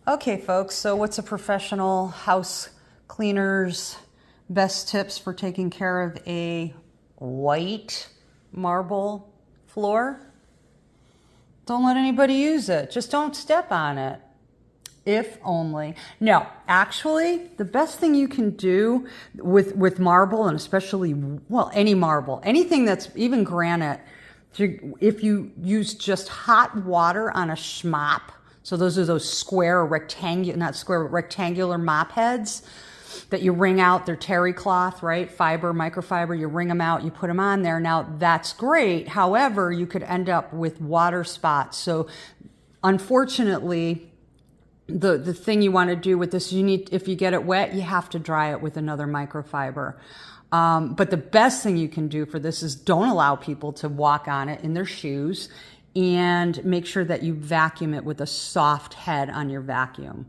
Okay, folks, so what's a professional house cleaner's best tips for taking care of a white marble floor? Don't let anybody use it. Just don't step on it. If only. No, actually, the best thing you can do with marble, and especially, well, any marble, anything that's even granite, if you use just hot water on a schmop, so those are those square or rectangular, not square, but rectangular mop heads that you wring out. They're terry cloth, right? Fiber, microfiber, you wring them out, you put them on there. Now, that's great. However, you could end up with water spots. So, unfortunately, the thing you want to do with this, if you get it wet, you have to dry it with another microfiber. But the best thing you can do for this is don't allow people to walk on it in their shoes, and make sure that you vacuum it with a soft head on your vacuum.